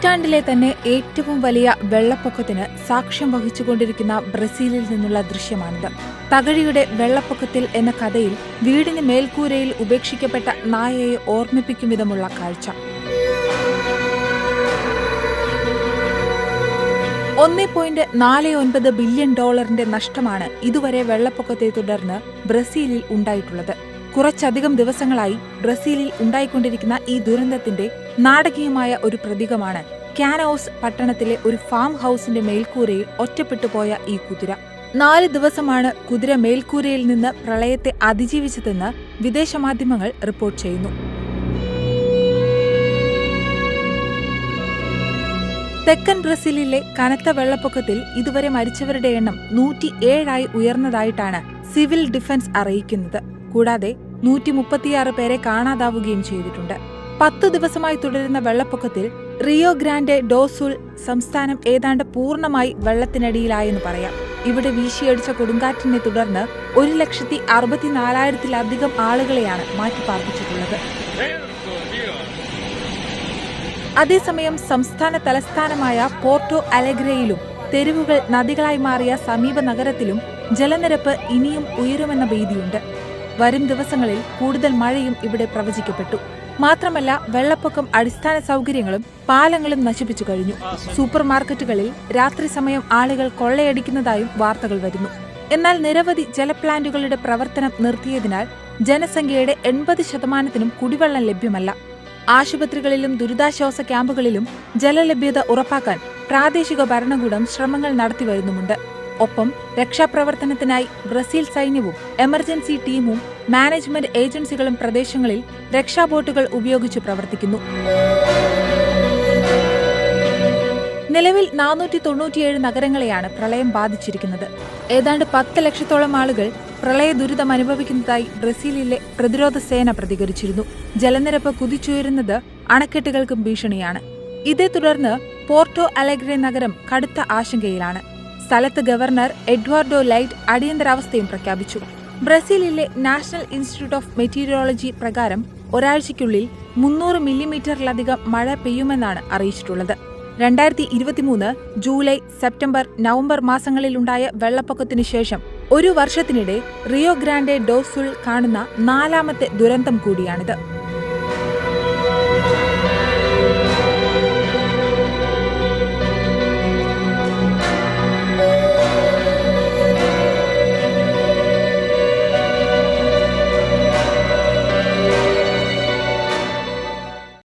നൂറ്റാണ്ടിലെ തന്നെ ഏറ്റവും വലിയ വെള്ളപ്പൊക്കത്തിന് സാക്ഷ്യം വഹിച്ചുകൊണ്ടിരിക്കുന്ന ബ്രസീലിൽ നിന്നുള്ള ദൃശ്യമാണിത്. തകഴിയുടെ വെള്ളപ്പൊക്കത്തിൽ എന്ന കഥയിൽ വീടിന് മേൽക്കൂരയിൽ ഉപേക്ഷിക്കപ്പെട്ട നായയെ ഓർമ്മിപ്പിക്കും വിധമുള്ള കാഴ്ച. $1.49 ബില്യൺ നഷ്ടമാണ് ഇതുവരെ വെള്ളപ്പൊക്കത്തെ തുടർന്ന് ബ്രസീലിൽ ഉണ്ടായിട്ടുള്ളത്. കുറച്ചധികം ദിവസങ്ങളായി ബ്രസീലിൽ ഉണ്ടായിക്കൊണ്ടിരിക്കുന്ന ഈ ദുരന്തത്തിന്റെ നാടകീയമായ ഒരു പ്രതീകമാണ് കാനോസ് പട്ടണത്തിലെ ഒരു ഫാം ഹൌസിന്റെ മേൽക്കൂരയിൽ ഒറ്റപ്പെട്ടുപോയ ഈ കുതിര. 4 ദിവസമാണ് കുതിര മേൽക്കൂരയിൽ നിന്ന് പ്രളയത്തെ അതിജീവിച്ചതെന്ന് വിദേശ മാധ്യമങ്ങൾ റിപ്പോർട്ട് ചെയ്യുന്നു. തെക്കൻ ബ്രസീലിലെ കനത്ത വെള്ളപ്പൊക്കത്തിൽ ഇതുവരെ മരിച്ചവരുടെ എണ്ണം 107 ഉയർന്നതായിട്ടാണ് സിവിൽ ഡിഫൻസ് അറിയിക്കുന്നത്. കൂടാതെ 136 പേരെ കാണാതാവുകയും ചെയ്തിട്ടുണ്ട്. 10 ദിവസമായി തുടരുന്ന വെള്ളപ്പൊക്കത്തിൽ റിയോ ഗ്രാൻഡെ ഡോ സുൾ സംസ്ഥാനം ഏതാണ്ട് പൂർണ്ണമായി വെള്ളത്തിനടിയിലായെന്ന് പറയാം. ഇവിടെ വീശിയടിച്ച കൊടുങ്കാറ്റിനെ തുടർന്ന് 1,64,000-ലധികം ആളുകളെയാണ് മാറ്റിപ്പാർപ്പിച്ചിട്ടുള്ളത്. അതേസമയം സംസ്ഥാന തലസ്ഥാനമായ പോർട്ടോ അലഗ്രെയിലും തെരുവുകൾ നദികളായി മാറിയ സമീപ നഗരത്തിലും ജലനിരപ്പ് ഇനിയും ഉയരുമെന്ന ഭീതിയുണ്ട്. വരും ദിവസങ്ങളിൽ കൂടുതൽ മഴയും ഇവിടെ പ്രവചിക്കപ്പെട്ടു. മാത്രമല്ല, വെള്ളപ്പൊക്കം അടിസ്ഥാന സൗകര്യങ്ങളും പാലങ്ങളും നശിപ്പിച്ചു കഴിഞ്ഞു. സൂപ്പർ മാർക്കറ്റുകളിൽ രാത്രി സമയം ആളുകൾ കൊള്ളയടിക്കുന്നതായും വാർത്തകൾ വരുന്നു. എന്നാൽ നിരവധി ജലപ്ലാന്റുകളുടെ പ്രവർത്തനം നിർത്തിയതിനാൽ ജനസംഖ്യയുടെ 80% കുടിവെള്ളം ലഭ്യമല്ല. ആശുപത്രികളിലും ദുരിതാശ്വാസ ക്യാമ്പുകളിലും ജലലഭ്യത ഉറപ്പാക്കാൻ പ്രാദേശിക ഭരണകൂടം ശ്രമങ്ങൾ നടത്തിവരുന്നുമുണ്ട്. ഒപ്പം രക്ഷാപ്രവർത്തനത്തിനായി ബ്രസീൽ സൈന്യവും എമർജൻസി ടീമും മാനേജ്മെന്റ് ഏജൻസികളും പ്രദേശങ്ങളിൽ രക്ഷാബോട്ടുകൾ ഉപയോഗിച്ച് പ്രവർത്തിക്കുന്നു. നിലവിൽ 497 നഗരങ്ങളെയാണ് പ്രളയം ബാധിച്ചിരിക്കുന്നത്. ഏതാണ്ട് 10 ലക്ഷത്തോളം ആളുകൾ പ്രളയ ദുരിതം അനുഭവിക്കുന്നതായി ബ്രസീലിലെ പ്രതിരോധ സേന പ്രതികരിച്ചിരുന്നു. ജലനിരപ്പ് കുതിച്ചുയരുന്നത് അണക്കെട്ടുകൾക്കും ഭീഷണിയാണ്. ഇതേ തുടർന്ന് പോർട്ടോ അലഗ്രെ നഗരം കടുത്ത ആശങ്കയിലാണ്. സ്ഥലത്ത് ഗവർണർ എഡ്വാർഡോ ലൈറ്റ് അടിയന്തരാവസ്ഥയും പ്രഖ്യാപിച്ചു. ബ്രസീലിലെ നാഷണൽ ഇൻസ്റ്റിറ്റ്യൂട്ട് ഓഫ് മെറ്റീരിയോളജി പ്രകാരം ഒരാഴ്ചയ്ക്കുള്ളിൽ 300 മില്ലിമീറ്ററിലധികം മഴ പെയ്യുമെന്നാണ് അറിയിച്ചിട്ടുള്ളത്. 2023 ജൂലൈ, സെപ്റ്റംബർ, നവംബർ മാസങ്ങളിലുണ്ടായ വെള്ളപ്പൊക്കത്തിനു ശേഷം ഒരു വർഷത്തിനിടെ റിയോ ഗ്രാൻഡെ ഡോ സുൾ കാണുന്ന 4ാമത്തെ ദുരന്തം കൂടിയാണിത്.